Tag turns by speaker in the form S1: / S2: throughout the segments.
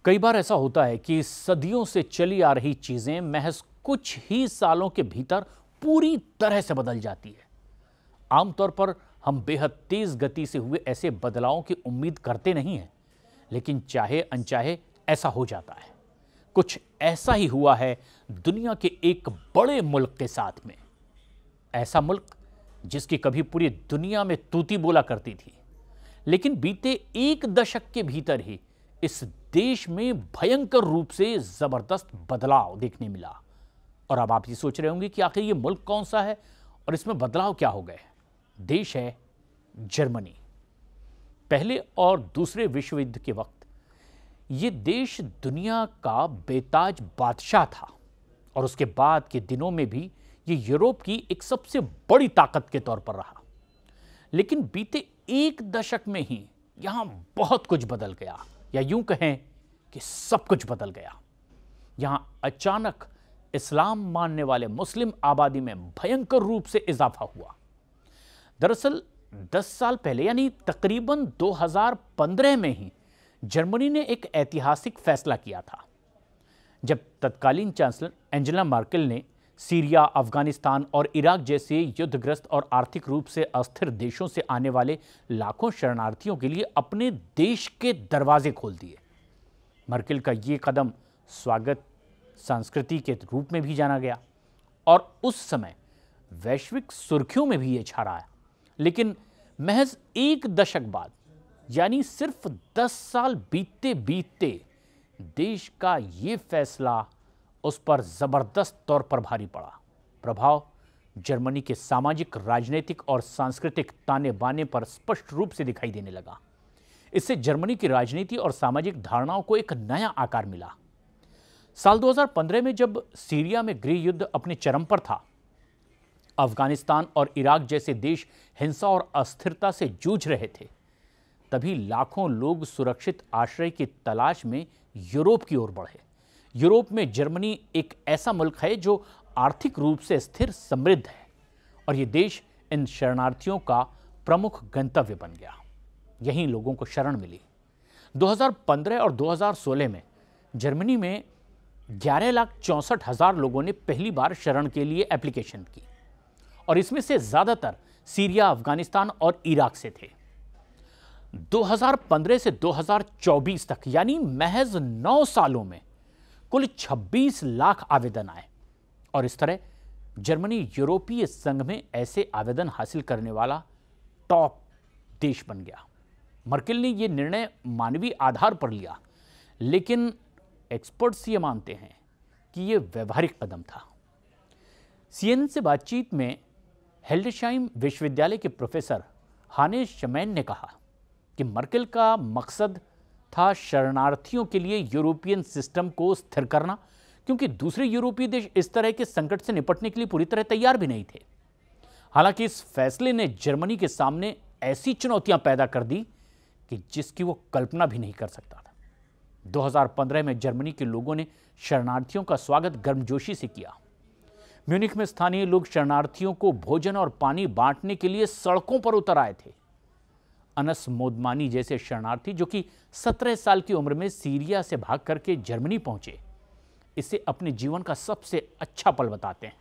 S1: कई बार ऐसा होता है कि सदियों से चली आ रही चीजें महज कुछ ही सालों के भीतर पूरी तरह से बदल जाती है। आमतौर पर हम बेहद तेज गति से हुए ऐसे बदलावों की उम्मीद करते नहीं हैं, लेकिन चाहे अनचाहे ऐसा हो जाता है। कुछ ऐसा ही हुआ है दुनिया के एक बड़े मुल्क के साथ में। ऐसा मुल्क जिसकी कभी पूरी दुनिया में तूती बोला करती थी, लेकिन बीते एक दशक के भीतर ही इस देश में भयंकर रूप से जबरदस्त बदलाव देखने मिला। और अब आप ये सोच रहे होंगे कि आखिर ये मुल्क कौन सा है और इसमें बदलाव क्या हो गए। देश है जर्मनी। पहले और दूसरे विश्व युद्ध के वक्त ये देश दुनिया का बेताज बादशाह था और उसके बाद के दिनों में भी ये यूरोप की एक सबसे बड़ी ताकत के तौर पर रहा। लेकिन बीते एक दशक में ही यहां बहुत कुछ बदल गया, या यूं कहें कि सब कुछ बदल गया। यहां अचानक इस्लाम मानने वाले मुस्लिम आबादी में भयंकर रूप से इजाफा हुआ। दरअसल 10 साल पहले यानी तकरीबन 2015 में ही जर्मनी ने एक ऐतिहासिक फैसला किया था, जब तत्कालीन चांसलर एंजेला मर्केल ने सीरिया, अफगानिस्तान और इराक जैसे युद्धग्रस्त और आर्थिक रूप से अस्थिर देशों से आने वाले लाखों शरणार्थियों के लिए अपने देश के दरवाजे खोल दिए। मर्केल का ये कदम स्वागत संस्कृति के रूप में भी जाना गया और उस समय वैश्विक सुर्खियों में भी ये छा रहा है। लेकिन महज एक दशक बाद, यानी सिर्फ 10 साल बीतते बीतते देश का ये फैसला उस पर जबरदस्त तौर पर भारी पड़ा। प्रभाव जर्मनी के सामाजिक, राजनीतिक और सांस्कृतिक ताने बाने पर स्पष्ट रूप से दिखाई देने लगा। इससे जर्मनी की राजनीति और सामाजिक धारणाओं को एक नया आकार मिला। साल 2015 में जब सीरिया में गृह युद्ध अपने चरम पर था, अफगानिस्तान और इराक जैसे देश हिंसा और अस्थिरता से जूझ रहे थे, तभी लाखों लोग सुरक्षित आश्रय की तलाश में यूरोप की ओर बढ़े। यूरोप में जर्मनी एक ऐसा मुल्क है जो आर्थिक रूप से स्थिर, समृद्ध है और ये देश इन शरणार्थियों का प्रमुख गंतव्य बन गया। यहीं लोगों को शरण मिली। 2015 और 2016 में जर्मनी में 11,64,000 लोगों ने पहली बार शरण के लिए एप्लीकेशन की और इसमें से ज्यादातर सीरिया, अफगानिस्तान और इराक से थे। 2015 से 2024 तक यानी महज 9 सालों में कुल 26 लाख आवेदन आए और इस तरह जर्मनी यूरोपीय संघ में ऐसे आवेदन हासिल करने वाला टॉप देश बन गया। मर्केल ने यह निर्णय मानवीय आधार पर लिया, लेकिन एक्सपर्ट्स ये मानते हैं कि यह व्यवहारिक कदम था। सीएनएन से बातचीत में हेल्डरशाइम विश्वविद्यालय के प्रोफेसर हाने शमैन ने कहा कि मर्केल का मकसद था शरणार्थियों के लिए यूरोपियन सिस्टम को स्थिर करना, क्योंकि दूसरे यूरोपीय देश इस तरह के संकट से निपटने के लिए पूरी तरह तैयार भी नहीं थे। हालांकि इस फैसले ने जर्मनी के सामने ऐसी चुनौतियां पैदा कर दी कि जिसकी वो कल्पना भी नहीं कर सकता था। 2015 में जर्मनी के लोगों ने शरणार्थियों का स्वागत गर्मजोशी से किया। म्यूनिख में स्थानीय लोग शरणार्थियों को भोजन और पानी बांटने के लिए सड़कों पर उतर आए थे। अनस मोदमानी जैसे शरणार्थी, जो कि 17 साल की उम्र में सीरिया से भाग करके जर्मनी पहुंचे, इसे अपने जीवन का सबसे अच्छा पल बताते हैं।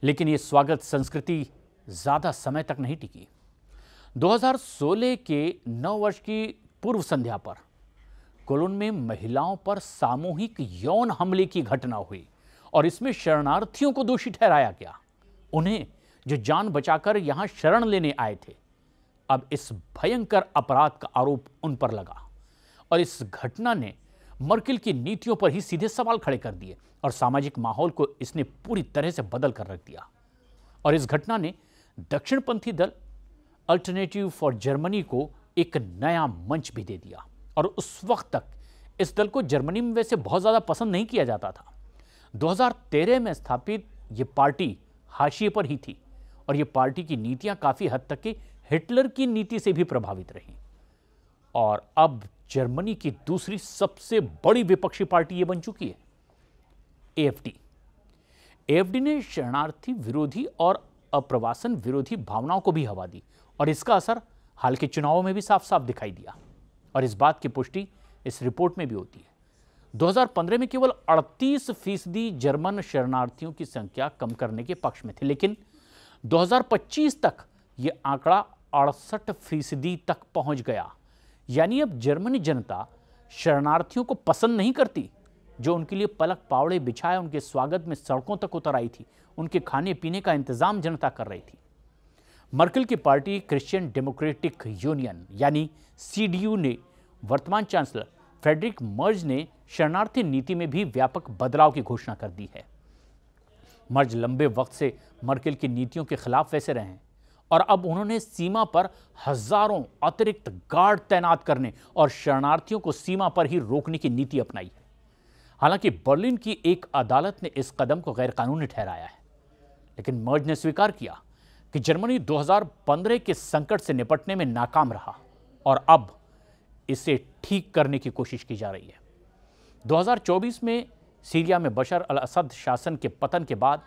S1: लेकिन यह स्वागत संस्कृति ज्यादा समय तक नहीं टिकी। 2016 के 9 वर्ष की पूर्व संध्या पर कोलोन में महिलाओं पर सामूहिक यौन हमले की घटना हुई और इसमें शरणार्थियों को दोषी ठहराया गया। उन्हें, जो जान बचाकर यहां शरण लेने आए थे, अब इस भयंकर अपराध का आरोप उन पर लगा और इस घटना ने मर्केल की नीतियों पर ही सीधे सवाल खड़े कर दिए और सामाजिक माहौल को इसने पूरी तरह से बदल कर रख दिया। और इस घटना ने दक्षिणपंथी दल अल्टरनेटिव फॉर जर्मनी को एक नया मंच भी दे दिया और उस वक्त तक इस दल को जर्मनी में वैसे बहुत ज्यादा पसंद नहीं किया जाता था। 2013 में स्थापित ये पार्टी हाशिए पर ही थी और ये पार्टी की नीतियां काफी हद तक की हिटलर की नीति से भी प्रभावित रही और अब जर्मनी की दूसरी सबसे बड़ी विपक्षी पार्टी यह बन चुकी है, एएफडी। एएफडी ने शरणार्थी विरोधी और अप्रवासन विरोधी भावनाओं को भी हवा दी और इसका असर हाल के चुनावों में भी साफ साफ दिखाई दिया। और इस बात की पुष्टि इस रिपोर्ट में भी होती है। 2015 में केवल 38% जर्मन शरणार्थियों की संख्या कम करने के पक्ष में थे, लेकिन 2025 तक यह आंकड़ा 68% तक पहुंच गया। यानी अब जर्मनी जनता शरणार्थियों को पसंद नहीं करती, जो उनके लिए पलक पावड़े बिछाए उनके स्वागत में सड़कों तक उतर आई थी, उनके खाने पीने का इंतजाम जनता कर रही थी। मर्केल की पार्टी क्रिश्चियन डेमोक्रेटिक यूनियन यानी CDU ने वर्तमान चांसलर फ्रेडरिक मर्ज ने शरणार्थी नीति में भी व्यापक बदलाव की घोषणा कर दी है। मर्ज लंबे वक्त से मर्केल की नीतियों के खिलाफ वैसे रहे हैं और अब उन्होंने सीमा पर हजारों अतिरिक्त गार्ड तैनात करने और शरणार्थियों को सीमा पर ही रोकने की नीति अपनाई है। हालांकि बर्लिन की एक अदालत ने इस कदम को गैरकानूनी ठहराया है, लेकिन मर्ज ने स्वीकार किया कि जर्मनी 2015 के संकट से निपटने में नाकाम रहा और अब इसे ठीक करने की कोशिश की जा रही है। 2024 में सीरिया में बशर अल असद शासन के पतन के बाद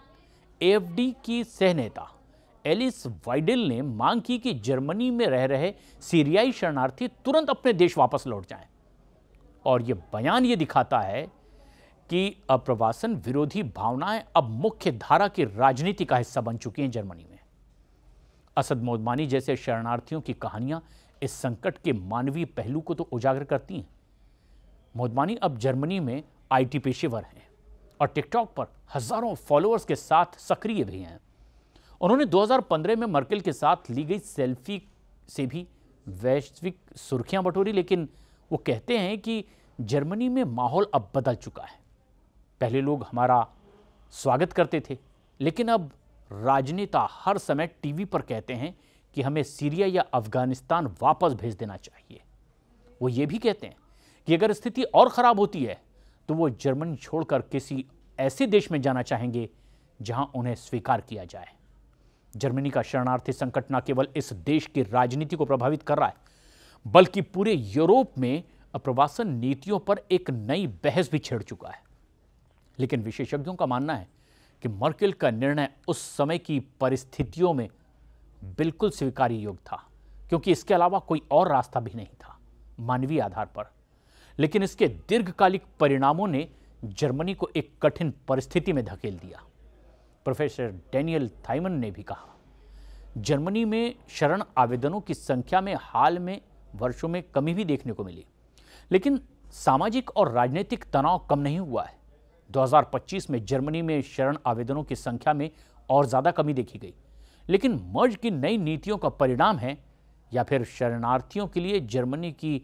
S1: AfD की सहनेता एलिस वाइडेल ने मांग की कि जर्मनी में रह रहे सीरियाई शरणार्थी तुरंत अपने देश वापस लौट जाएं। और यह बयान ये दिखाता है कि अप्रवासन विरोधी भावनाएं अब मुख्य धारा की राजनीति का हिस्सा बन चुकी हैं जर्मनी में। असद मोदमानी जैसे शरणार्थियों की कहानियां इस संकट के मानवीय पहलू को तो उजागर करती हैं। मोदमानी अब जर्मनी में IT पेशेवर हैं और टिकटॉक पर हजारों फॉलोअर्स के साथ सक्रिय भी हैं। उन्होंने 2015 में मर्केल के साथ ली गई सेल्फी से भी वैश्विक सुर्खियां बटोरी, लेकिन वो कहते हैं कि जर्मनी में माहौल अब बदल चुका है। पहले लोग हमारा स्वागत करते थे, लेकिन अब राजनेता हर समय टीवी पर कहते हैं कि हमें सीरिया या अफगानिस्तान वापस भेज देना चाहिए। वो ये भी कहते हैं कि अगर स्थिति और खराब होती है तो वो जर्मनी छोड़कर किसी ऐसे देश में जाना चाहेंगे जहां उन्हें स्वीकार किया जाए। जर्मनी का शरणार्थी संकट न केवल इस देश की राजनीति को प्रभावित कर रहा है, बल्कि पूरे यूरोप में अप्रवासन नीतियों पर एक नई बहस भी छिड़ चुका है। लेकिन विशेषज्ञों का मानना है कि मर्केल का निर्णय उस समय की परिस्थितियों में बिल्कुल स्वीकार्य योग्य था, क्योंकि इसके अलावा कोई और रास्ता भी नहीं था मानवीय आधार पर। लेकिन इसके दीर्घकालिक परिणामों ने जर्मनी को एक कठिन परिस्थिति में धकेल दिया। प्रोफेसर डेनियल थाइमन ने भी कहा, जर्मनी में शरण आवेदनों की संख्या में हाल में वर्षों में कमी भी देखने को मिली, लेकिन सामाजिक और राजनीतिक तनाव कम नहीं हुआ है। 2025 में जर्मनी में शरण आवेदनों की संख्या में और ज्यादा कमी देखी गई, लेकिन मर्ज की नई नीतियों का परिणाम है या फिर शरणार्थियों के लिए जर्मनी की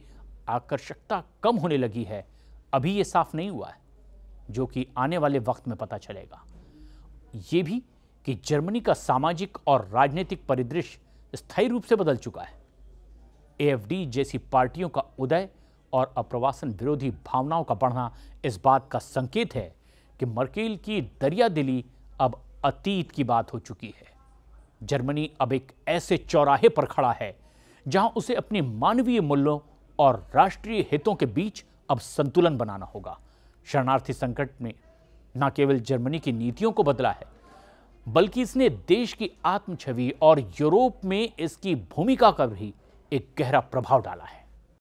S1: आकर्षकता कम होने लगी है, अभी यह साफ नहीं हुआ है, जो कि आने वाले वक्त में पता चलेगा। ये भी कि जर्मनी का सामाजिक और राजनीतिक परिदृश्य स्थायी रूप से बदल चुका है। AfD जैसी पार्टियों का उदय और अप्रवासन विरोधी भावनाओं का बढ़ना इस बात का संकेत है कि मर्केल की दरियादिली अब अतीत की बात हो चुकी है। जर्मनी अब एक ऐसे चौराहे पर खड़ा है जहां उसे अपने मानवीय मूल्यों और राष्ट्रीय हितों के बीच अब संतुलन बनाना होगा। शरणार्थी संकट में न केवल जर्मनी की नीतियों को बदला है, बल्कि इसने देश की आत्म छवि और यूरोप में इसकी भूमिका का भी एक गहरा प्रभाव डाला है।